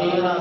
13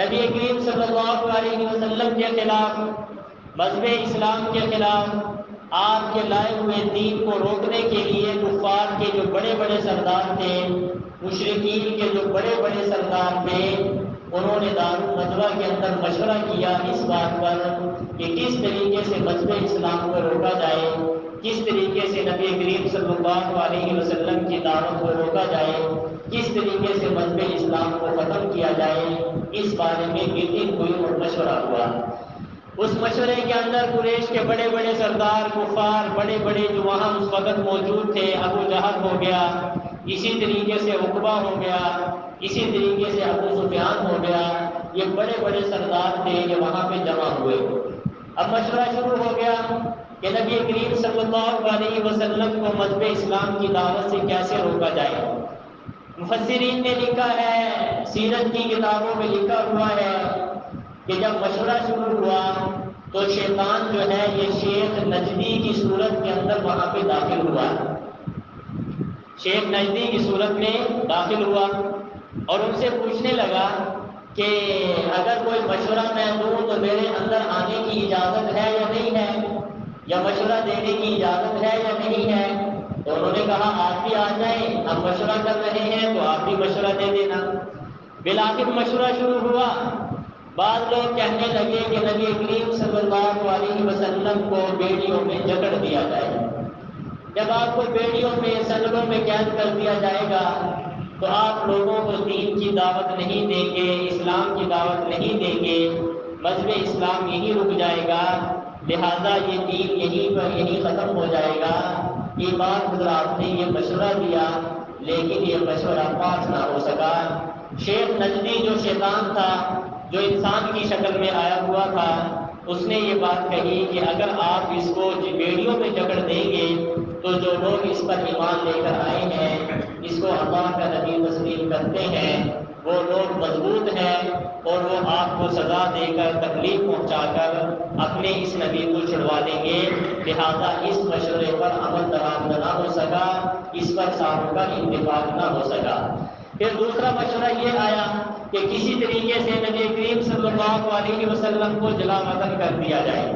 نبی کریم صلی اللہ علیہ وسلم کے خلاف، مذہب اسلام کے خلاف، آپ کے لائے ہوئے دین کو روکنے کے لیے کفار کے جو بڑے بڑے سردار تھے، مشرکین کے جو بڑے بڑے سردار تھے، انہوں نے دارالندوہ کے اندر مشورہ کیا اس بات پر کہ کس طریقے سے مذہب اسلام کو روکا جائے، کس طریقے سے نبی کریم صلی اللہ علیہ وسلم کی دعوت کو روکا جائے، کس طریقے سے مذہب اسلام کو ختم کیا جائے۔ اس بارے میں میٹنگ ہوئی اور مشورہ ہوا۔ اس مشورے کے اندر قریش کے بڑے بڑے سردار، کفار بڑے بڑے جو وہاں اس وقت موجود تھے، ابو جہل ہو گیا، اسی طریقے سے عقبہ ہو گیا، اسی طریقے سے ابو سفیان ہو گیا، یہ بڑے بڑے سردار تھے یہ وہاں پہ جمع ہوئے۔ اب مشورہ شروع ہو گیا کہ نبی کریم صلی اللہ علیہ وسلم کو مذہب اسلام کی دعوت سے کیسے روکا جائے۔ مفسرین نے لکھا ہے، سیرت کی کتابوں میں لکھا ہوا ہے کہ جب مشورہ شروع ہوا تو شیطان جو ہے یہ شیخ نجدی کی صورت کے اندر وہاں پہ داخل ہوا، شیخ نجدی کی صورت میں داخل ہوا اور ان سے پوچھنے لگا کہ اگر کوئی مشورہ میں دوں تو میرے اندر آنے کی اجازت ہے یا نہیں ہے، یا مشورہ دینے کی اجازت ہے یا نہیں ہے۔ تو انہوں نے کہا آپ بھی آ جائیں، ہم مشورہ کر رہے ہیں تو آپ بھی مشورہ دے دینا۔ بالآخر مشورہ شروع ہوا۔ بعض لوگ کہنے لگے کہ نبی کریم صلی اللہ علیہ وسلم کو بیڑیوں میں جکڑ دیا جائے۔ جب آپ کو بیڑیوں میں، سنگوں میں قید کر دیا جائے گا تو آپ لوگوں کو دین کی دعوت نہیں دیں گے، اسلام کی دعوت نہیں دیں گے، مذہب اسلام یہی رک جائے گا، لہذا یہ دین یہیں پر یہی ختم ہو جائے گا۔ یہ بات حضرات نے یہ مشورہ دیا لیکن یہ مشورہ پاس نہ ہو سکا۔ شیخ نجدی جو شیطان تھا، جو انسان کی شکل میں آیا ہوا تھا، اس نے یہ بات کہی کہ اگر آپ اس کو بیڑیوں میں جکڑ دیں گے تو جو لوگ اس پر ایمان لے کر آئے ہیں، اس کو اللہ کا نبی تسلیم کرتے ہیں، وہ لوگ مضبوط ہیں اور وہ آپ کو سزا دے کر، تکلیف پہنچا کر اپنے اس نبی کو چھڑوا دیں گے، لہذا اس مشورے پر عمل درآمد نہ ہو سکا، اس پر ساروں کا اتفاق نہ ہو سکا۔ پھر دوسرا مشورہ یہ آیا کہ کسی طریقے سے نبی کریم صلی اللہ علیہ وسلم کو جلا وطن کر دیا جائے،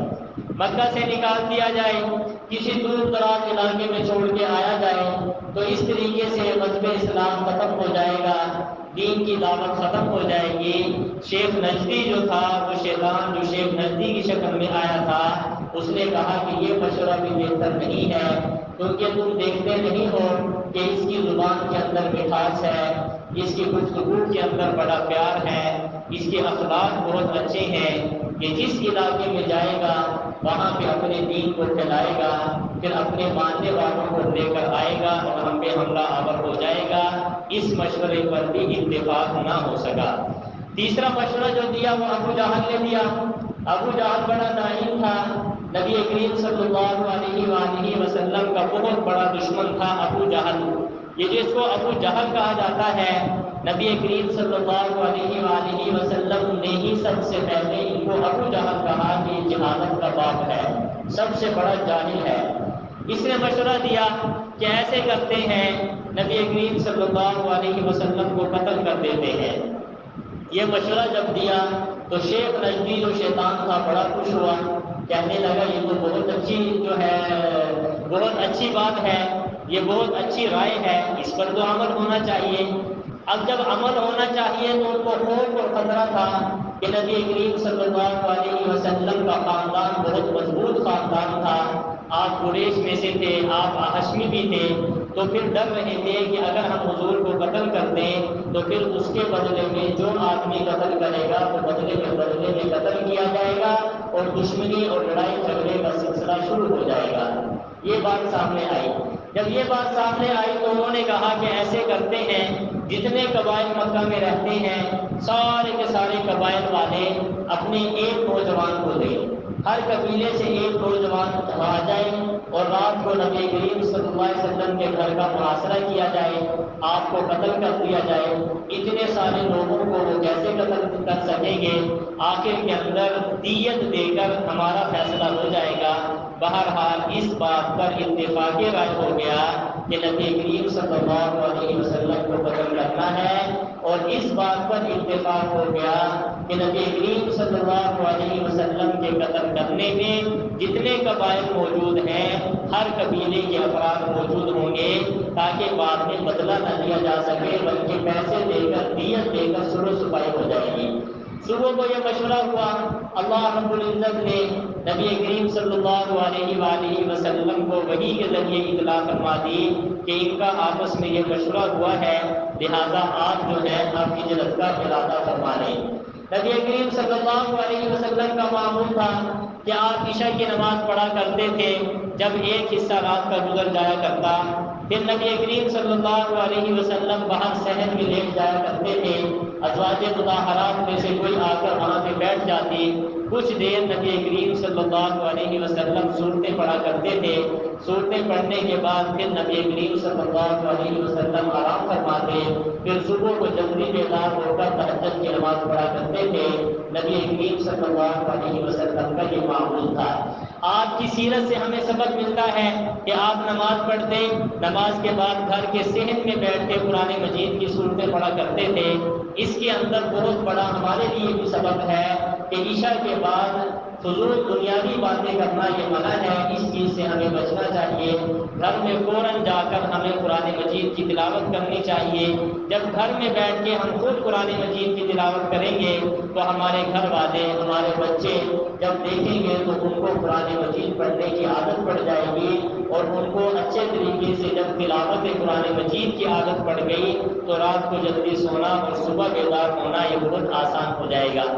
مکہ سے نکال دیا جائے، کسی دور دراز علاقے میں چھوڑ کے آیا جائے، تو اس طریقے سے مذہب اسلام ختم ہو جائے گا، دین کی دعوت ختم ہو جائے گی۔ شیخ نجدی جو تھا، وہ شیطان جو شیخ نجدی کی شکل میں آیا تھا، اس نے کہا کہ یہ مشورہ بھی بہتر نہیں ہے، کیونکہ تم دیکھتے نہیں ہو کہ اس کی زبان کے اندر مٹھاس ہے، اس کی گفتگو کے اندر بڑا پیار ہے، اس کے اخلاق بہت اچھے ہیں، کہ جس علاقے میں جائے گا وہاں پہ اپنے دین کو پھیلائے گا، پھر اپنے ماننے والوں کو لے کر آئے گا اور ہم پہ حملہ آور ہو جائے گا۔ اس مشورے پر بھی اتفاق نہ ہو سکا۔ تیسرا مشورہ جو دیا وہ ابو جہل نے دیا۔ ابو جہل بڑا دائن تھا، نبی کریم صلی اللہ علیہ وآلہ وسلم کا بہت بڑا دشمن تھا ابو جہل۔ یہ جس کو ابو جہل کہا جاتا ہے، نبی کریم صلی اللہ علیہ وآلہ وسلم نے ہی سب سے پہلے ان کو ابو جہل کہا کہ جہالت کا باپ ہے، سب سے بڑا جاہل ہے۔ اس نے مشورہ دیا کہ ایسے کرتے ہیں، نبی کریم صلی اللہ علیہ وسلم کو قتل کر دیتے ہیں۔ یہ مشورہ جب دیا تو شیخ نجدی جو شیطان تھا بڑا خوش ہوا، کہنے لگا یہ تو بہت اچھی جو ہے، بہت اچھی بات ہے، یہ بہت اچھی رائے ہے، اس پر تو عمل ہونا چاہیے۔ اب جب عمل ہونا چاہیے تو ان کو خوف اور خطرہ تھا کہ نبی کریم صلی اللہ علیہ وسلم کا خاندان بہت مضبوط خاندان تھا، آپ قریش میں سے تھے، آپ ہاشمی بھی تھے، تو پھر ڈر رہے تھے کہ اگر ہم حضور کو قتل کر دیں تو پھر اس کے بدلے میں جو آدمی قتل کرے گا وہ بدلے میں قتل کیا جائے گا اور دشمنی اور لڑائی جھگڑے کا سلسلہ شروع ہو جائے گا۔ یہ بات سامنے آئی۔ جب یہ بات سامنے آئی تو انہوں نے کہا کہ ایسے کرتے ہیں، جتنے قبائل مکہ میں رہتے ہیں سارے کے سارے قبائل والے اپنے ایک نوجوان کو دیں، ہر قبیلے سے ایک نوجوان آ جائے اور رات کو نبی کریم صلی اللہ علیہ وسلم کے گھر کا محاصرہ کیا جائے، آپ کو قتل کر دیا جائے۔ اتنے سارے لوگوں کو وہ کیسے قتل کر سکیں گے؟ آخر کے اندر دیت دے کر ہمارا فیصلہ ہو جائے گا۔ بہرحال اس بات پر اتفاق رائے ہو گیا کہ نبی کریم صلی اللہ علیہ وسلم کو قتل کرنا ہے اور اس بات پر اتفاق ہو گیا کہ نبی کریم صلی اللہ علیہ وسلم کے قتل کرنے میں جتنے قبائل موجود ہیں ہر قبیلے کے افراد موجود ہوں گے تاکہ بعد میں بدلہ نہ لیا جا سکے بلکہ پیسے دے کر دیت دے کر سلو سپائی ہو جائے گی۔ صبح کو یہ مشورہ ہوا، اللہ رب العزت نے نبی کریم صلی اللہ علیہ وآلہ وسلم کو وحی کے ذریعے اطلاع فرما دی کہ ان کا آپس میں یہ مشورہ ہوا ہے، لہذا آپ جو ہے آپ ہجرت کا ارادہ فرما لیں۔ نبی کریم صلی اللہ علیہ وسلم کا معمول تھا کہ آپ عشاء کی نماز پڑھا کرتے تھے، جب ایک حصہ رات کا گزر جایا کرتا پھر نبی کریم صلی اللہ علیہ وسلم باہر صحن میں لیٹ جایا کرتے تھے، ازواج مطہرات میں سے کوئی آ کر وہاں پہ بیٹھ جاتی، کچھ دیر نبی کریم صلی اللہ علیہ وسلم سورتیں پڑھا کرتے تھے، سورتیں پڑھنے کے بعد پھر نبی کریم صلی اللہ علیہ وسلم آرام فرماتے، پھر صبح کو جلدی بیدار ہو کر تہجد کی نماز پڑھا کرتے تھے۔ نبی کریم صلی اللہ علیہ وسلم کا یہ معمول تھا۔ آپ کی سیرت سے ہمیں سبق ملتا ہے کہ آپ نماز پڑھتے، نماز کے بعد گھر کے صحن میں بیٹھتے قرآن مجید کی صورتیں پڑھا کرتے تھے۔ اس کے اندر بہت بڑا ہمارے لیے بھی سبق ہے کہ عشاء کے بعد فضول دنیاوی باتیں کرنا یہ منع ہے، اس چیز سے ہمیں بچنا چاہیے۔ گھر میں فوراً جا کر ہمیں قرآن مجید کی تلاوت کرنی چاہیے۔ جب گھر میں بیٹھ کے ہم خود قرآن مجید کی تلاوت کریں گے تو ہمارے گھر والے، ہمارے بچے جب دیکھیں گے تو ان کو قرآن مجید پڑھنے کی عادت پڑ جائے گی، اور ان کو اچھے طریقے سے جب تلاوت قرآن مجید کی عادت پڑ گئی تو رات کو جلدی سونا اور صبح بیدار ہونا یہ بہت آسان ہو جائے گا۔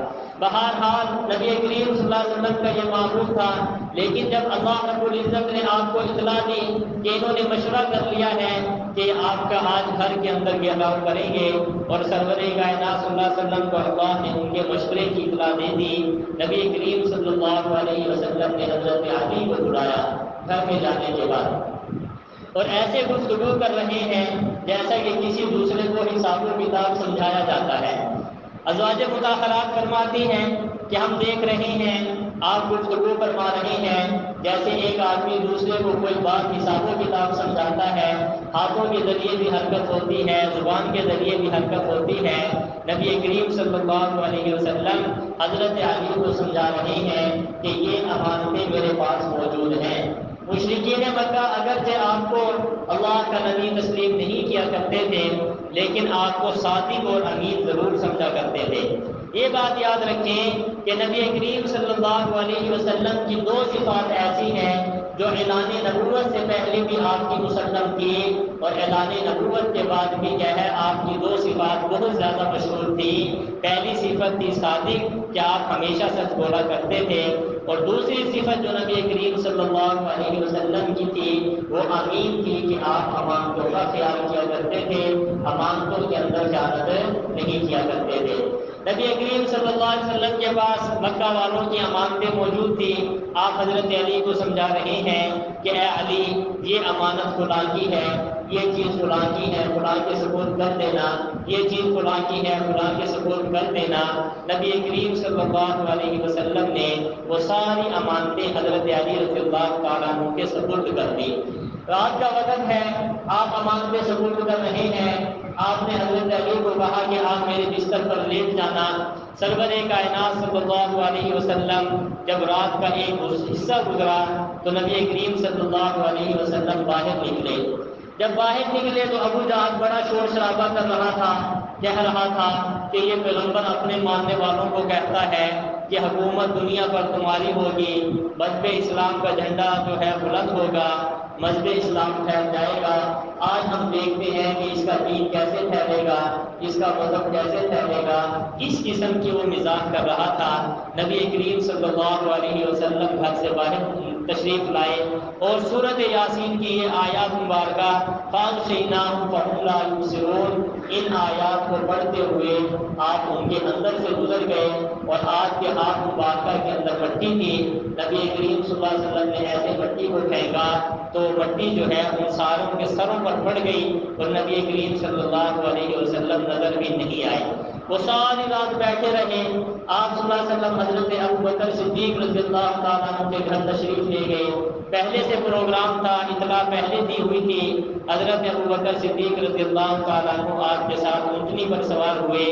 بہرحال نبی کریم صلی اللہ علیہ وسلم کا یہ معمول تھا، لیکن جب اللہ رب العزت نے آپ کو اطلاع دی کہ انہوں نے مشورہ کر لیا ہے کہ آپ کا آج گھر کے اندر گھیراؤ کریں گے، اور سرور کائنات صلی اللہ علیہ وسلم کو اللہ نے ان کے مشورے کی اطلاع دے دی، نبی کریم صلی اللہ علیہ وسلم نے حضرت علی کو بلایا گھر میں جانے کے بعد، اور ایسے گفتگو کر رہے ہیں جیسا کہ کسی دوسرے کو حساب و کتاب سمجھایا جاتا ہے۔ ازواج مطہرات فرماتی ہیں کہ ہم دیکھ رہے ہیں آپ گفتگو فرما رہے ہیں جیسے ایک آدمی دوسرے کو کوئی بات حساب و کتاب سمجھاتا ہے، ہاتھوں کے ذریعے بھی حرکت ہوتی ہے، زبان کے ذریعے بھی حرکت ہوتی ہے۔ نبی کریم صلی اللہ علیہ وسلم حضرت علی کو سمجھا رہے ہیں کہ یہ امانتیں میرے پاس موجود ہیں۔ مشرکین مکہ اگرچہ آپ کو اللہ کا نبی تسلیم نہیں کیا کرتے تھے، لیکن آپ کو صادق اور امین ضرور سمجھا کرتے تھے۔ یہ بات یاد رکھیں کہ نبی کریم صلی اللہ علیہ وسلم کی دو صفات ایسی ہیں جو اعلان نبوت سے پہلے بھی آپ کی مسلم کی، اور اعلان نبوت کے بعد بھی کیا ہے آپ کی دو صفات بہت زیادہ مشہور تھی۔ پہلی صفت تھی صادق، کہ آپ ہمیشہ سچ بولا کرتے تھے، اور دوسری صفت جو نبی کریم صلی اللہ علیہ وسلم کی تھی وہ امین تھی، کہ آپ امانتوں کا خیال کیا کرتے تھے، امانتوں کے اندر خیانت نہیں کیا کرتے تھے۔ نبی کریم صلی اللہ علیہ وسلم کے پاس مکہ والوں کی امانتیں موجود تھیں۔ آپ حضرت علی کو سمجھا رہے ہیں کہ اے علی، یہ امانت فلاں کی ہے، یہ چیز فلاں کی ہے، فلاں کے سپرد کر دینا، یہ چیز فلاں کی ہے، فلاں کے سپرد کر دینا۔ نبی کریم صلی اللہ علیہ وسلم نے وہ ساری امانتیں حضرت علی رضی اللہ تعالیٰ عنہ کے سپرد کر دی۔ رات کا وقت ہے، آپ امانتیں سپرد کر رہے ہیں، آپ نے حضرت علی کو کہا کہ آپ میرے بستر پر لیٹ جانا۔ سرور کائنات صلی اللہ علیہ وسلم جب رات کا ایک حصہ گزرا تو نبی کریم صلی اللہ علیہ وسلم باہر نکلے۔ جب باہر نکلے تو ابو جہل بڑا شور شرابہ کر رہا تھا، کہہ رہا تھا کہ یہ پیغمبر اپنے ماننے والوں کو کہتا ہے کہ حکومت دنیا پر تمہاری ہوگی، مذہب اسلام کا جھنڈا جو ہے بلند ہوگا، مذہب اسلام پھیل جائے گا۔ آج ہم دیکھتے ہیں کہ اس کا دین کیسے پھیلے گا، اس کا مذہب کیسے پھیلے گا، اس قسم کی وہ مزاح کر رہا تھا۔ نبی کریم صلی اللہ علیہ وسلم گھر سے باہر تشریف لائے اور سورۃ یاسین کی یہ آیات مبارکہ فَأَغْشَيْنَاهُمْ فَهُمْ لَا يُبْصِرُونَ، ان آیات کو پڑھتے ہوئے آپ ان کے اندر سے گزر گئے، اور آپ کے ہاتھ مبارکہ کے اندر مٹی تھی۔ نبی کریم صلی اللہ علیہ وسلم نے ایسے مٹی کو پھینکا تو مٹی جو ہے ان ساروں کے سروں پر پڑ گئی، اور نبی کریم صلی اللہ علیہ وسلم نظر بھی نہیں آئے۔ وہ ساری رات بیٹھے رہے۔ آپ صلی اللہ علیہ وسلم حضرت ابوبکر صدیق رضی اللہ تعالیٰ عنہ کے گھر تشریف لے گئے۔ پہلے سے پروگرام تھا، اطلاع پہلے دی ہوئی تھی۔ حضرت ابوبکر صدیق رضی اللہ تعالیٰ عنہ آپ کے ساتھ اونٹنی پر سوار ہوئے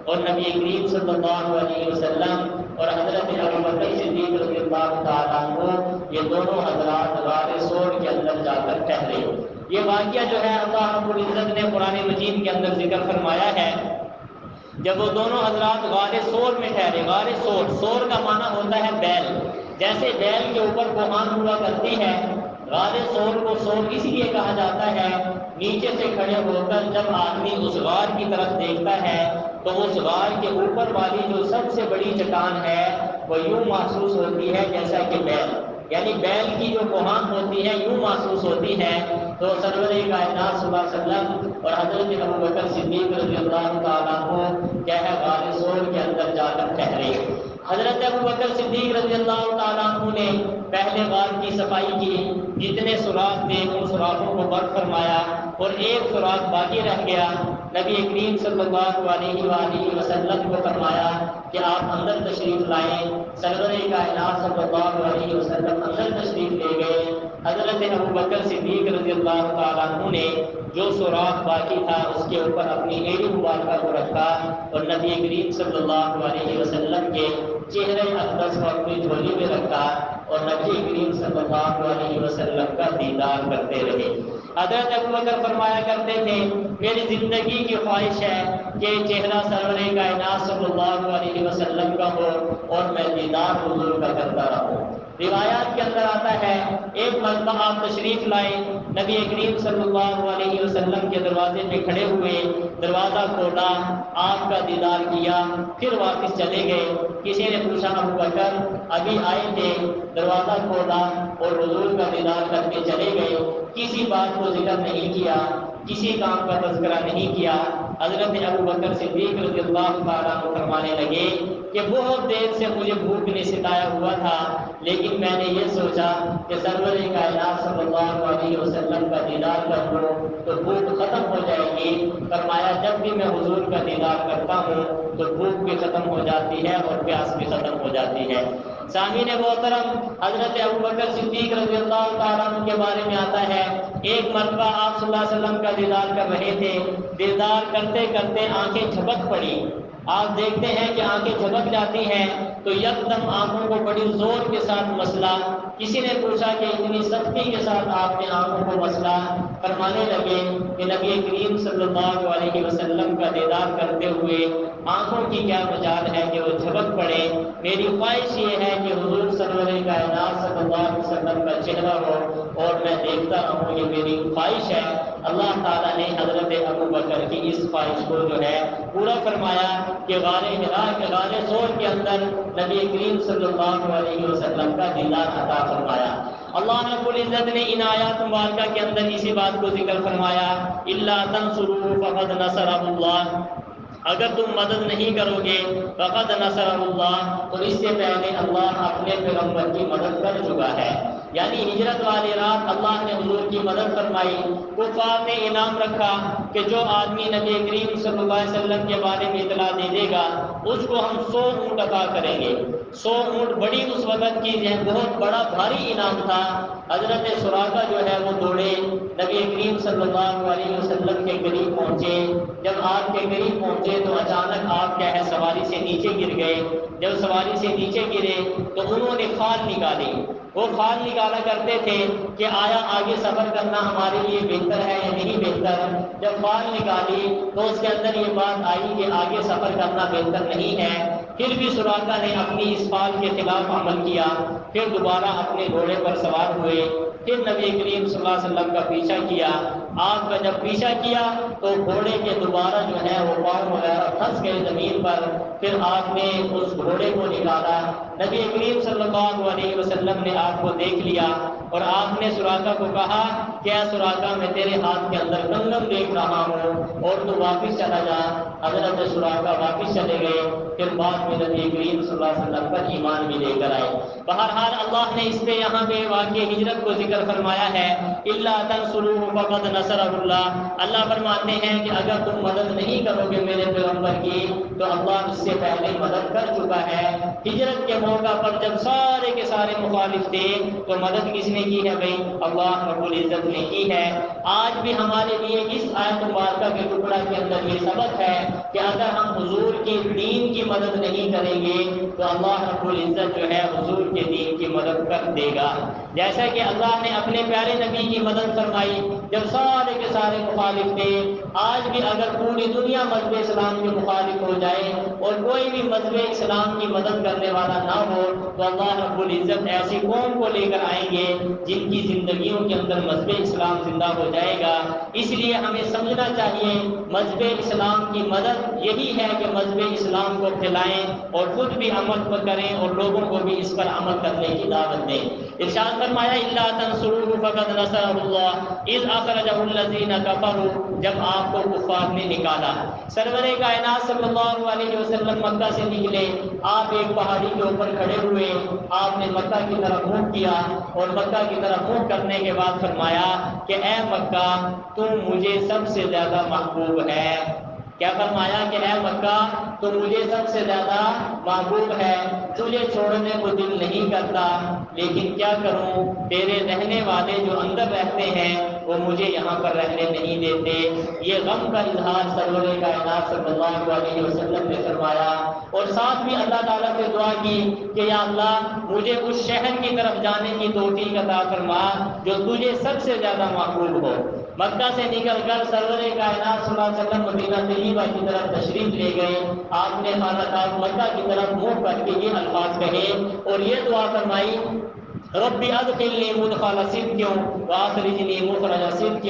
اور نبی کریم صلی اللہ علیہ وسلم اور حضرت ابوبکر صدیق رضی اللہ تعالیٰ عنہ یہ دونوں حضرات غار ثور کے اندر جا کر ٹھہرے۔ یہ واقعہ جو ہے اللہ رب العزت نے قرآن مجید کے اندر ذکر فرمایا ہے۔ جب وہ دونوں حضرات غار ثور میں ٹھہرے، غار ثور، ثور کا معنی ہوتا ہے بیل، جیسے بیل کے اوپر کوہان ہوا کرتی ہے۔ غار ثور کو ثور اس لیے کہا جاتا ہے، نیچے سے کھڑے ہو کر جب آدمی اس غار کی طرف دیکھتا ہے تو اس غار کے اوپر والی جو سب سے بڑی چٹان ہے وہ یوں محسوس ہوتی ہے جیسا کہ بیل، یعنی بیل کی جو کوہان ہوتی ہے یوں محسوس ہوتی ہے۔ تو سرور کائنات صلی اللہ علیہ وسلم اور حضرت ابوبکر صدیق رضی اللہ تعالیٰ عنہ کیا ہے غار ثور کے اندر جا کر ٹھہرے۔ حضرت ابوبکر صدیق رضی اللہ تعالیٰ عنہ نے پہلے غار کی صفائی کی، جتنے سوراخ تھے ان سوراخوں کو بند فرمایا اور ایک سوراخ باقی رہ گیا۔ نبی کریم صلی اللہ علیہ وآلہ وسلم کو فرمایا کہ آپ اندر تشریف لائیں۔ سرور کائنات صلی اللہ علیہ وسلم اندر تشریف لے گئے۔ حضرت ابوبکر صدیق رضی اللہ تعالیٰ عنہ نے جو سوراخ باقی تھا اس کے اوپر اپنی ایڑی مبارکہ کو رکھا اور نبی کریم صلی اللہ علیہ وسلم کے چہرے اقدس کو اپنی جھولی میں رکھا اور نبی کریم صلی اللہ علیہ وسلم کا دیدار کرتے رہے۔ حضرت ابوبکر فرمایا کرتے تھے میری زندگی کی خواہش ہے کہ چہرہ سرور کائنات صلی اللہ علیہ وسلم کا ہو اور میں دیدار حضور کا کرتا رہوں۔ روایات کے اندر آتا ہے ایک مرتبہ آپ تشریف لائے، نبی کریم صلی اللہ علیہ وسلم کے دروازے پہ کھڑے ہوئے، دروازہ کھولا، آپ کا دیدار کیا، پھر واپس چلے گئے۔ کسی نے پوچھا ابوبکر ابھی آئے تھے، دروازہ کھولا اور حضور کا دیدار کر کے چلے گئے، کسی بات کو ذکر نہیں کیا، کسی کام کا تذکرہ نہیں کیا۔ حضرت ابوبکر صدیق رضی اللہ تعالیٰ عنہ فرمانے لگے کہ بہت دیر سے مجھے بھوک نے ستایا ہوا تھا، لیکن میں نے یہ سوچا کہ سرور کائنات صلی اللہ علیہ وسلم کا دیدار کر لوں تو بھوک ختم ہو جائے گی۔ فرمایا جب بھی میں حضور کا دیدار کرتا ہوں تو بھوک بھی ختم ہو جاتی ہے اور پیاس بھی ختم ہو جاتی ہے۔ سامعین محترم، حضرت ابوبکر صدیق رضی اللہ تعالیٰ عنہ کے بارے میں آتا ہے ایک مرتبہ آپ صلی اللہ علیہ وسلم کا دیدار کر رہے تھے، دیدار کرتے کرتے آنکھیں جھپک پڑی۔ آپ دیکھتے ہیں کہ آنکھیں جھپک جاتی ہیں تو یکدم آنکھوں کو بڑی زور کے ساتھ مسلا۔ کسی نے پوچھا کہ اتنی سختی کے ساتھ آپ نے آنکھوں کو مسلا؟ فرمانے لگے کہ نبی کریم صلی اللہ علیہ وسلم کا دیدار کرتے ہوئے آنکھوں کی کیا مجال ہے کہ وہ جھپک پڑے۔ میری خواہش یہ ہے کہ حضور سرور کائنات صلی اللہ علیہ وسلم کا چہرہ ہو اور میں دیکھتا رہوں، یہ میری خواہش ہے۔ اللہ تعالیٰ نے حضرت ابوبکر کی اس خواہش کو جو ہے پورا فرمایا کہ غار حرا کے غار ثور کے اندر نبی کریم صلی اللہ علیہ وسلم کا دیدار عطا فرمایا۔ اللہ رب العزت نے ان آیات مبارکہ کے اندر اسی بات کو ذکر فرمایا، الا تنصروا فقد نصرہ اللہ، اگر تم مدد نہیں کرو گے فقد نصرہ اللہ، تو اس سے پہلے اللہ اپنے پیغمبر کی مدد کر چکا ہے۔ یعنی ہجرت والی رات اللہ نے حضور کی مدد فرمائی۔ کفار نے انعام رکھا کہ جو آدمی نبی کریم صلی اللہ علیہ وسلم کے بارے میں اطلاع دے دے گا اس کو ہم 100 اونٹ عطا کریں گے۔ 100 اونٹ بڑی اس وقت کی بہت بڑا بھاری انعام تھا۔ حضرت سراقہ جو ہے وہ دوڑے، نبی کریم صلی اللہ علیہ وسلم کے قریب پہنچے۔ جب آپ کے قریب پہنچے تو اچانک آپ کیا ہے سواری سے نیچے گر گئے۔ جب سواری سے نیچے گرے تو انہوں نے کھال نکالی۔ وہ کھال نکالا کرتے تھے کہ آیا آگے سفر کرنا ہمارے لیے بہتر ہے یا نہیں بہتر۔ جب کھال نکالی تو اس کے اندر یہ بات آئی کہ آگے سفر کرنا بہتر نہیں ہے۔ پھر بھی سراقہ نے اپنی اس کھال کے خلاف عمل کیا، پھر دوبارہ اپنے گھوڑے پر سوار ہوئے، پھر نبی کریم صلی اللہ علیہ وسلم کا پیچھا کیا۔ آپ کا جب پیچھا کیا تو گھوڑے کے دوبارہ جو ہے وہ پاؤں وغیرہ پھنس گئے زمین پر۔ پھر آپ نے اس گھوڑے کو نکالا، نبی کریم صلی اللہ علیہ وسلم نے آپ کو دیکھ لیا اور آپ نے سراقہ کو کہا کہ اے سراقہ میں تیرے ہاتھ کے اندر گندم دیکھ رہا ہوں اور تو واپس چلا جا۔ حضرت سراقہ واپس چلے گئے، پھر بعد میں نبی کریم صلی اللہ علیہ وسلم پر ایمان بھی لے کر آئے۔ بہرحال اللہ نے اس پہ یہاں پہ واقع ہجرت کو ذکر فرمایا ہے، الا تنصروہ فقد نصرہ اللہ۔ اللہ فرماتے ہیں کہ اگر تم مدد نہیں کرو گے میرے پیغمبر کی تو اللہ اس سے پہلے مدد کر چکا ہے۔ ہجرت کے موقع پر جب سارے کے سارے مخالف تھے تو مدد کس نے کی ہے بھائی؟ اللہ رب العزت نے کی ہے۔ آج بھی ہمارے لیے اس آیت مبارکہ کے ٹکڑا کے اندر یہ سبق ہے کہ اگر ہم حضور کے دین کی مدد نہیں کریں گے تو اللہ رب العزت جو ہے حضور کے دین کی مدد کر دے گا۔ جیسا کہ اللہ نے اپنے پیارے نبی کی مدد فرمائی جب سارے کے سارے مخالف تھے۔ آج بھی اگر پوری دنیا مذہب اسلام کے مخالف ہو جائے اور کوئی بھی مذہب اسلام کی مدد کرنے والا نہ ہو تو اللہ رب العزت ایسی قوم کو لے کر آئیں گے جن کی زندگیوں کے اندر مذہب اسلام زندہ ہو جائے گا۔ اس لیے ہمیں سمجھنا چاہیے مذہب اسلام کی مدد یہی ہے کہ مذہب اسلام کو پھیلائیں اور خود بھی عمل کریں اور لوگوں کو بھی اس پر عمل کرنے کی دعوت دیں۔ ارشاد فرمایا الا تنصروہ فقد نصرہ اللہ اذ اخرجہ الذین کفروا، جب آپ کو کفار نے نکالا۔ سرور کائنات صلی اللہ علیہ وسلم مکہ سے نکلے، آپ ایک پہاڑی کے اوپر کھڑے ہوئے، آپ نے مکہ کی طرف منہ کیا اور مکہ کی طرف منہ کرنے کے بعد فرمایا کہ اے مکہ تم مجھے سب سے زیادہ محبوب ہے۔ کیا فرمایا کہ اے مکہ تو مجھے سب سے زیادہ محبوب ہے، تجھے چھوڑنے کو دل نہیں کرتا، لیکن کیا کروں تیرے رہنے والے جو اندر رہتے ہیں وہ مجھے یہاں پر رہنے نہیں دیتے۔ یہ غم کا اظہار سرور کائنات صلی اللہ علیہ وسلم نے فرمایا اور ساتھ بھی اللہ تعالیٰ سے دعا کی کہ یا اللہ مجھے اس شہر کی طرف جانے کی توفیق عطا فرما جو تجھے سب سے زیادہ محبوب ہو۔ مکہ سے نکل کر سرور کائنات صلی اللہ علیہ وسلم مدینہ طیبہ کی طرف تشریف لے گئے۔ آپ نے خانہ کعبہ مکہ کی طرف منہ کر کے یہ الفاظ کہے اور یہ دعا فرمائی رب ادخلنی مدخل صدق واخرجنی مخرج صدق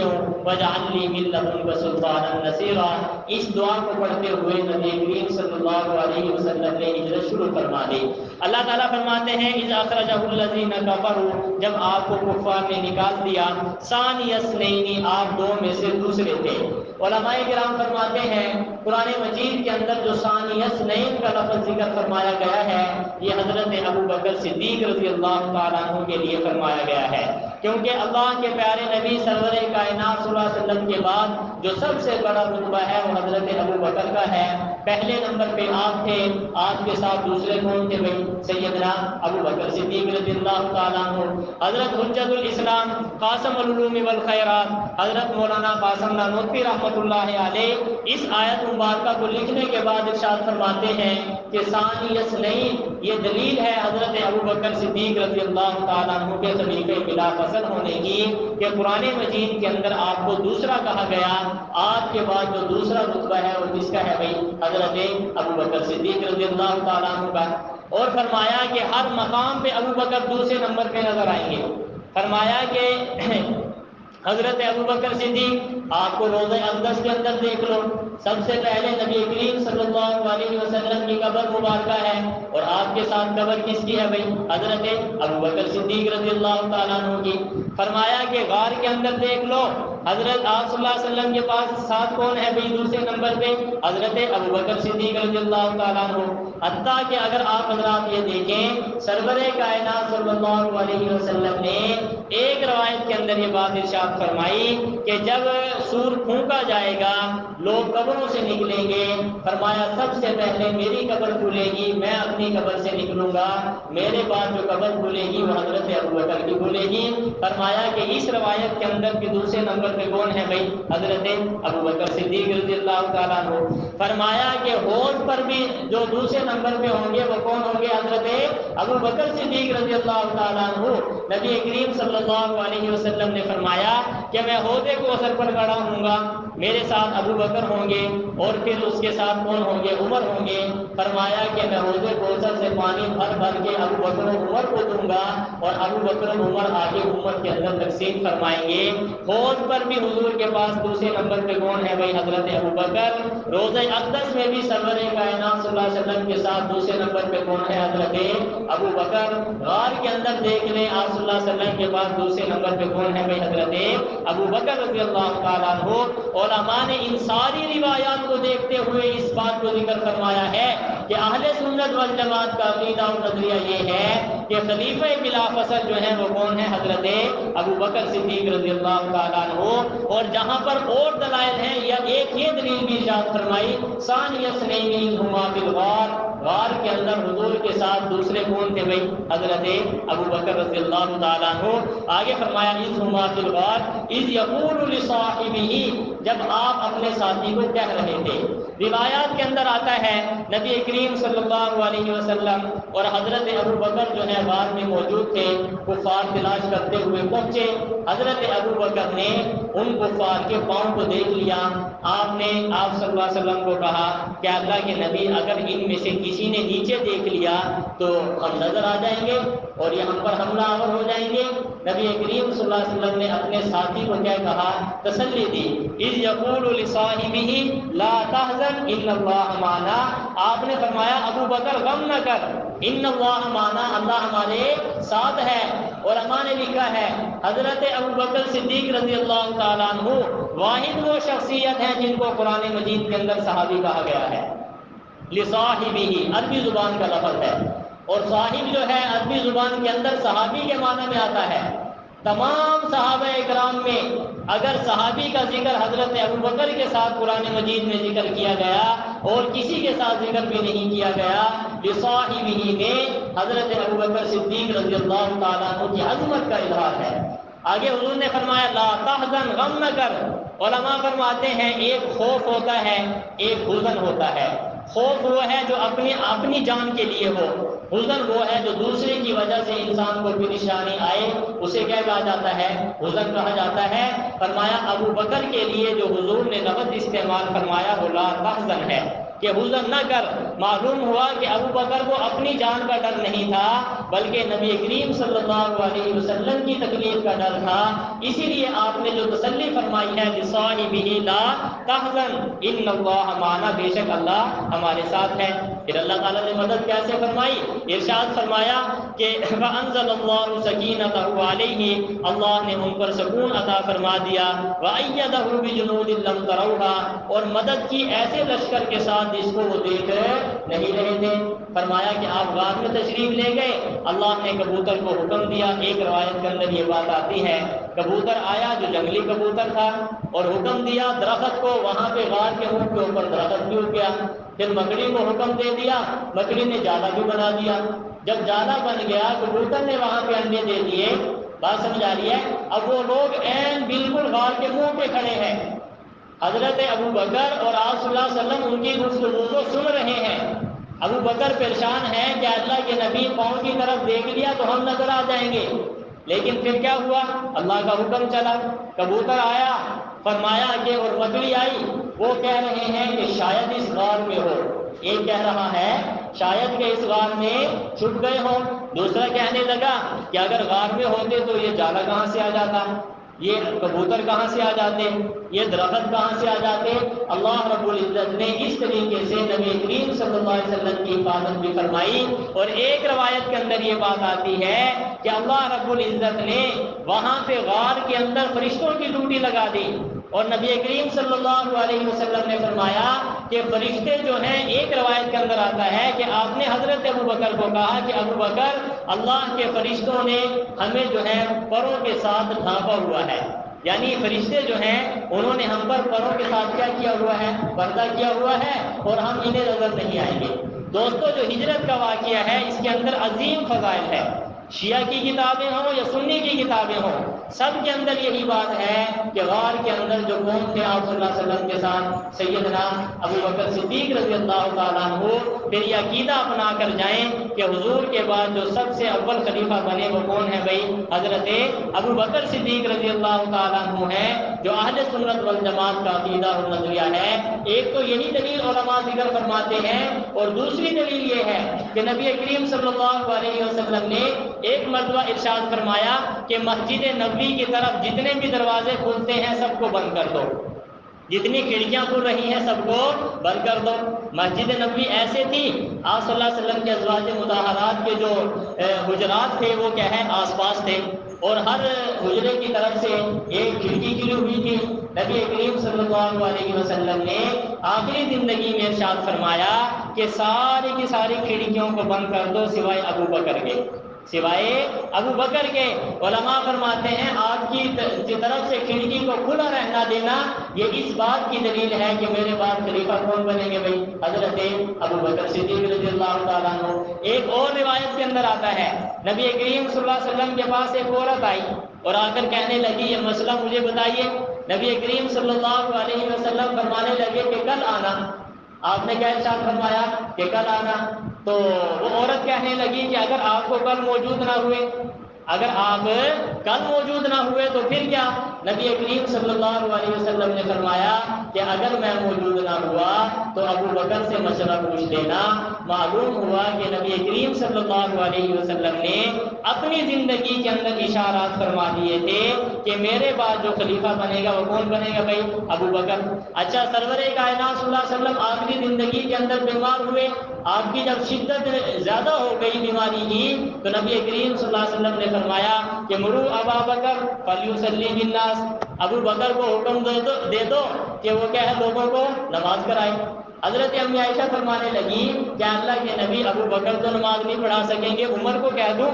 واجعل لي من لدنك سلطانا نصيرا۔ اس دعا کو پڑھتے ہوئے نبی کریم صلی اللہ علیہ وسلم نے ہجرت شروع فرما دی۔ اللہ تعالیٰ فرماتے ہیں اذ اخرجہ الذین کفروا، جب آپ کو کفار نے نکال دیا، ثانی اثنین، آپ دو میں سے دوسرے تھے۔ علماء کرام فرماتے ہیں قرآن مجید کے اندر جو ثانی اثنین کا لفظ ذکر فرمایا گیا ہے یہ حضرت ابو بکر صدیق رضی اللہ تعالیٰ عنہ کے لیے فرمایا گیا ہے، کیونکہ اللہ کے پیارے نبی سرور کائنات صلی اللہ علیہ وسلم کے بعد جو سب سے بڑا رتبہ ہے وہ حضرت ابو بکر کا ہے۔ پہلے نمبر پہ آپ تھے، آپ کے ساتھ دوسرے کون تھے بھائی؟ سیدنا ابو بکر صدیق رضی اللہ تعالیٰ عنہ۔ حضرت حجت الاسلام قاسم العلوم والخیرات حضرت مولانا قاسم نانوتوی رحمۃ اللہ علیہ اس آیت مبارکہ کو لکھنے کے بعد ارشاد فرماتے ہیں کہ ثانی اثنین یہ دلیل ہے حضرت ابو بکر صدیق رضی اللہ تعالیٰ عنہ کے خلیفہ بلا فصل ہونے کی کہ قرآن مجید کے اندر آپ کو دوسرا کہا گیا۔ آپ کے بعد جو دوسرا رتبہ ہے وہ کس کا ہے بھائی؟ حضرت ابو بکر صدیق رضی اللہ تعالیٰ عنہ کا۔ اور فرمایا کہ ہر مقام پہ ابو بکر دوسرے نمبر پہ نظر آئیں گے۔ فرمایا کہ حضرت ابو بکر صدیق آپ کو روضہ اقدس کے اندر دیکھ لو، سب سے پہلے نبی کریم صلی اللہ علیہ وسلم کی قبر مبارکہ ہے اور آپ کے ساتھ قبر کس کی ہے بھائی؟ حضرت ابو بکر صدیق رضی اللہ تعالیٰ عنہ کی۔ فرمایا کہ غار کے اندر دیکھ لو، حضرت آپ صلی اللہ علیہ وسلم کے پاس ساتھ کون ہے بھائی دوسرے نمبر پہ؟ حضرت ابو بکر صدیق رضی اللہ تعالیٰ عنہ۔ حتیٰ کہ اگر آپ حضرات یہ دیکھیں سرور کائنات صلی اللہ علیہ وسلم نے ایک روایت کے اندر یہ بات ارشاد فرمائی کہ جب سور پھونکا جائے گا لوگ قبروں سے نکلیں گے، فرمایا سب سے پہلے میری قبر کھلے گی، میں اپنی قبر سے نکلوں گا، میرے بعد جو قبر کھلے گی وہ حضرت ابو بکر کی کھلے گی۔ فرمایا کہ اس روایت کے اندر کہ دوسرے نمبر پہ کون ہے بھائی؟ حضرت ابو بکر صدیق رضی اللہ تعالیٰ عنہ۔ فرمایا کہ حوض پر بھی جو دوسرے نمبر پہ ہوں گے وہ کون ہوں گے؟ حضرت ابو بکر صدیق رضی اللہ تعالیٰ عنہ۔ نبی کریم صلی اللہ علیہ وسلم نے فرمایا کہ میں حوض کوثر پر کھڑا ہوں گا میرے ساتھ ابو بکر ہوں گے اور پھر اس کے ساتھ کون ہوں گے؟ عمر ہوں گے۔ فرمایا کہ میں حوض کوثر سے پانی بھر بھر کے ابو بکر و عمر کو دوں گا اور ابو بکر و عمر آگے امت کے اندر تقسیم فرمائیں گے۔ حوض پر بھی حضور کے پاس دوسرے نمبر پہ کون ہے بھائی؟ حضرت ابو بکر۔ روضہ اقدس میں بھی سرور کائنات صلی اللہ علیہ وسلم کے ساتھ دوسرے نمبر پہ کون ہے؟ حضرت ابو بکر۔ غار کے اندر دیکھ لیں آپ صلی اللہ علیہ وسلم کے پاس دوسرے نمبر پہ کون ہے بھائی؟ حضرت ابو بکر رضی اللہ تعالیٰ عنہ۔ علماء نے ان ساری روایات کو دیکھتے ہوئے اس بات کو ذکر فرمایا ہے کہ اہل سنت والجماعت کا عقیدہ اور نظریہ یہ ہے کہ خلیفہ بلا فصل جو ہے وہ کون ہے؟ حضرت ابو بکر صدیق رضی اللہ تعالیٰ عنہ۔ اور جہاں پر اور دلائل ہیں یا ایک یہ دلیل بھی ارشاد فرمائی ثانی اثنین اذ ہما فی الغار، غار کے اندر حضور کے ساتھ دوسرے کون تھے بھائی؟ حضرت ابو بکر رضی اللہ تعالیٰ عنہ۔ آگے فرمایا اذ ہما فی الغار اذ یقول لصاحبہ، جب آپ اپنے ساتھی کو کہہ رہے تھے۔ روایات کے اندر آتا ہے نبی کریم صلی اللہ علیہ وسلم اور حضرت ابو بکر جو ہے غار میں موجود تھے، کفار تلاش کرتے ہوئے پہنچے۔ حضرت ابو بکر نے ان کفار کے پاؤں کو دیکھ لیا۔ آپ نے آپ صلی اللہ علیہ وسلم کو کہا کہ اللہ کے نبی اگر ان میں سے کسی نے نیچے دیکھ لیا تو ہم نظر آ جائیں گے اور یہ ہم پر حملہ آور ہو جائیں گے۔ نبی کریم صلی اللہ علیہ وسلم نے اپنے ساتھی کو کیا کہا؟ تسلی دی۔ اذ یقول لصاحبہ لا تحزن ان اللہ معنا، آپ نے فرمایا ابو بکر غم نہ کر، ان اللہ معنا، اللہ ہمارے ساتھ ہے۔ علماء نے لکھا ہے حضرت ابو بکر صدیق رضی اللہ تعالیٰ عنہ واحد وہ شخصیت ہیں جن کو قرآن مجید کے اندر صحابی کہا گیا ہے۔ لصاحبہ عربی زبان کا لفظ ہے اور صاحب جو ہے عربی زبان کے اندر صحابی کے معنی میں آتا ہے۔ تمام صحابہ اکرام میں اگر صحابی کا ذکر حضرت ابو بکر کے ساتھ قرآن مجید میں ذکر کیا گیا اور کسی کے ساتھ ذکر بھی نہیں کیا گیا، لصاحبہ میں حضرت ابو بکر صدیق رضی اللہ تعالیٰ عنہ کی عظمت کا اظہار ہے۔ آگے حضور نے فرمایا لا تحزن، غم نہ کر۔ علماء فرماتے ہیں ایک خوف ہوتا ہے، ایک حزن ہوتا ہے۔ خوف وہ ہے جو اپنی جان کے لیے ہو، حزن وہ ہے جو دوسرے کی وجہ سے انسان کو پریشانی آئے، اسے کیا کہا جاتا ہے؟ حزن کہا جاتا ہے۔ فرمایا ابو بکر کے لیے جو حضور نے لفظ استعمال فرمایا وہ لا تحزن ہے کہ حزن نہ کر۔ معلوم ہوا کہ ابو بکر کو اپنی جان کا ڈر نہیں تھا بلکہ نبی کریم صلی اللہ علیہ وسلم کی تکلیف کا ڈر تھا، اسی لیے آپ نے جو تسلی فرمائی ہے لصاحبہ لا تحزن ان اللہ معنا، بے شک اللہ ہمارے ساتھ ہے۔ پھر اللہ تعالیٰ نے مدد کیسے فرمائی؟ ارشاد فرمایا کہ وَأَنزَلَ اللَّهُ سَكِينَتَهُ عَلَيْهِ، اللہ نے ان پر سکون عطا فرما دیا۔ وَأَيَّدَهُ بِجُنُودٍ لَّمْ تَرَوْهَا، اور مدد کی ایسے لشکر کے ساتھ جس کو وہ دیکھ نہیں رہے تھے۔ فرمایا کہ آپ غار میں تشریف لے گئے، اللہ نے کبوتر کو حکم دیا۔ ایک روایت کے اندر یہ بات آتی ہے کبوتر آیا جو جنگلی کبوتر تھا اور حکم دیا درخت کو، وہاں پہ غار کے منہ کے اوپر درخت بھی اٹھ گیا۔ پھر مکڑی کو حکم دے دیا، مکڑی نے جالا بھی بنا دیا۔ جب جالا بن گیا کبوتر نے وہاں پہ انڈے دے دیے۔ بات سمجھ آ رہی ہے؟ اب وہ لوگ عین بالکل غار کے منہ پہ کھڑے ہیں، حضرت ابو بکر اور آپ صلی اللہ علیہ وسلم ان کی گفتگو کو سن رہے ہیں۔ ابو بکر پریشان ہے کہ اللہ کے نبی پاؤں کی طرف دیکھ لیا تو ہم نظر آ جائیں گے، لیکن پھر کیا ہوا؟ اللہ کا حکم چلا، کبوتر آیا، فرمایا کہ اور مکڑی آئی، وہ کہہ رہے ہیں کہ شاید اس غار میں ہو۔ ایک کہہ رہا ہے شاید کہ اس غار میں چھپ گئے ہوں، دوسرا کہنے لگا کہ اگر غار میں ہوتے تو یہ جالا کہاں سے آ جاتا، یہ کبوتر کہاں سے آ جاتے، یہ درخت کہاں سے آ جاتے۔ اللہ رب العزت نے اس طریقے سے نبی کریم صلی اللہ علیہ وسلم کی حفاظت بھی فرمائی۔ اور ایک روایت کے اندر یہ بات آتی ہے کہ اللہ رب العزت نے وہاں پہ غار کے اندر فرشتوں کی ڈیوٹی لگا دی، اور نبی کریم صلی اللہ علیہ وسلم نے فرمایا کہ فرشتے جو ہیں، ایک روایت کے اندر آتا ہے کہ آپ نے حضرت ابو بکر کو کہا کہ ابو بکر اللہ کے فرشتوں نے ہمیں جو ہے پروں کے ساتھ ڈھانپا ہوا ہے، یعنی فرشتے جو ہیں انہوں نے ہم پر پروں کے ساتھ کیا کیا ہوا ہے؟ پردہ کیا ہوا ہے، اور ہم انہیں نظر نہیں آئیں گے۔ دوستو جو ہجرت کا واقعہ ہے اس کے اندر عظیم فضائل ہے۔ شیعہ کی کتابیں ہوں یا سنی کی کتابیں ہوں، سب کے اندر یہی بات ہے کہ غار کے اندر جو قوم تھے آپ صلی اللہ علیہ وسلم کے ساتھ، سیدنا ابو بکر صدیق رضی اللہ تعالیٰ عنہ پھر یہ عقیدہ اپنا کر جائیں کہ حضور کے بعد جو سب سے اول خلیفہ بنے وہ کون ہے بھائی؟ حضرت ابو بکر صدیق رضی اللہ تعالیٰ عنہ ہے، جو اہل سنت والجماعت کا عقیدہ اور نظریہ ہے۔ ایک تو یہی دلیل علماء ذکر فرماتے ہیں، اور دوسری دلیل یہ ہے کہ نبی کریم صلی اللہ علیہ وسلم نے ایک مرتبہ ارشاد فرمایا کہ مسجد نبوی کی طرف جتنے بھی دروازے کھلتے ہیں سب کو بند کر دو، جتنی کھڑکیاں کھل رہی ہیں سب کو بند کر دو۔ مسجد نبوی ایسے تھی، آپ صلی اللہ علیہ وسلم کے ازواج مطہرات کے جو حجرات تھے وہ کیا ہے آس پاس تھے، اور ہر حجرے کی طرف سے ایک کھڑکی کھلی ہوئی تھی۔ نبی کریم صلی اللہ علیہ وسلم نے آخری زندگی میں ارشاد فرمایا کہ ساری کی ساری کھڑکیوں کو بند کر دو سوائے ابو بکر کے، سوائے ابو بکر کے۔ علماء فرماتے ہیں آپ کی طرف سے کھڑکی کو کھلا رہنا دینا یہ اس بات کی دلیل ہے کہ میرے بعد خلیفہ کون بنیں گے بھائی؟ حضرت ابو بکر صدیق رضی اللہ تعالیٰ عنہ۔ ایک اور روایت کے اندر آتا ہے نبی کریم صلی اللہ علیہ وسلم کے پاس ایک عورت آئی اور آ کر کہنے لگی یہ مسئلہ مجھے بتائیے۔ نبی کریم صلی اللہ علیہ وسلم فرمانے لگے کہ کل آنا۔ آپ نے کیا ارشاد فرمایا کہ کل آنا؟ تو وہ عورت کہنے لگی کہ اگر آپ کو کل موجود نہ ہوئے، اگر آپ کل موجود نہ ہوئے تو پھر کیا؟ نبی کریم صلی اللہ علیہ وسلم نے فرمایا کہ اگر میں موجود نہ ہوا تو ابو بکر سے مشورہ پوچھ لینا۔ معلوم ہوا کہ نبی کریم صلی اللہ علیہ وسلم نے اپنی زندگی کے اندر اشارات فرما دیے تھے کہ میرے بعد جو خلیفہ بنے گا وہ کون بنے گا بھائی؟ ابو بکر۔ اچھا، سرور کائنات صلی اللہ علیہ وسلم آخری زندگی کے اندر بیمار ہوئے، آپ کی جب شدت زیادہ ہو گئی بیماری کی تو نبی کریم صلی اللہ علیہ وسلم نے فرمایا کہ مرو ابا بکر فلیصلی بالناس، ابو بکر کو حکم دے دو کہ وہ کیا ہے لوگوں کو نماز کرائے۔ حضرت امی عائشہ فرمانے لگی کہ اللہ کے نبی ابو بکر تو نماز نہیں پڑھا سکیں گے، عمر کو کہہ دوں؟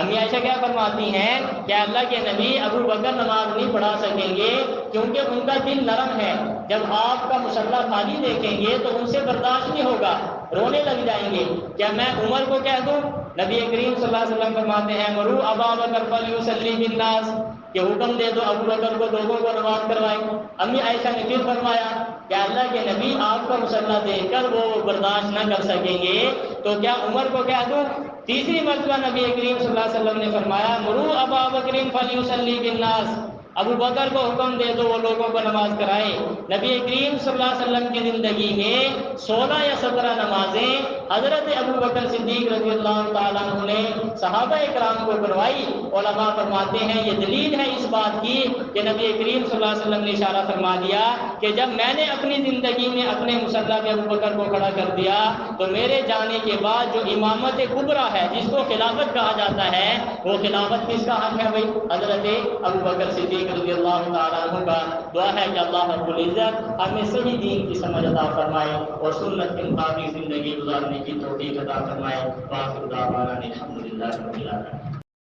امی عائشہ کیا فرماتی ہیں کہ اللہ کے نبی ابو بکر نماز نہیں پڑھا سکیں گے کیونکہ ان کا دل نرم ہے، جب آپ کا مصلی خالی دیکھیں گے تو ان سے برداشت نہیں ہوگا، رونے لگ جائیں گے۔ کیا میں عمر کو کہہ دوں؟ نبی کریم صلی اللہ علیہ وسلم فرماتے ہیں مرو ابا بکر فلیصلی بالناس، کہ حکم دے دو ابو بکر کو لوگوں کو نماز کروائیں۔ امی عائشہ نے پھر فرمایا کہ اللہ کے نبی آپ کا مصلی دیکھ کر وہ برداشت نہ کر سکیں گے تو کیا عمر کو کہہ دوں؟ تیسری مرتبہ نبی کریم صلی اللہ علیہ وسلم نے فرمایا مرو ابا بکر فلیصلی بالناس، ابو بکر کو حکم دے دو وہ لوگوں کو نماز کرائے۔ نبی کریم صلی اللہ علیہ وسلم کی زندگی میں 16 یا 17 نمازیں حضرت ابو بکر صدیق رضی اللہ تعالیٰ عنہ نے صحابہ کرام کو کروائی۔ علماء فرماتے ہیں یہ دلیل ہے اس بات کی کہ نبی کریم صلی اللہ علیہ وسلم نے اشارہ فرما دیا کہ جب میں نے اپنی زندگی میں اپنے مصلی پہ ابو بکر کو کھڑا کر دیا تو میرے جانے کے بعد جو امامت کبریٰ ہے جس کو خلافت کہا جاتا ہے وہ خلافت کس کا حق ہے بھائی؟ حضرت ابو بکر صدیق رضی اللہ تعالیٰ عنہ کا۔ دعا ہے کہ اللہ رب العزت ہمیں صحیح دین کی سمجھ عطا فرمائے اور سنت کے مطابق زندگی گزارنے کی توفیق عطا فرمائے۔ وآخر دعوانا الحمد للہ رب العالمین۔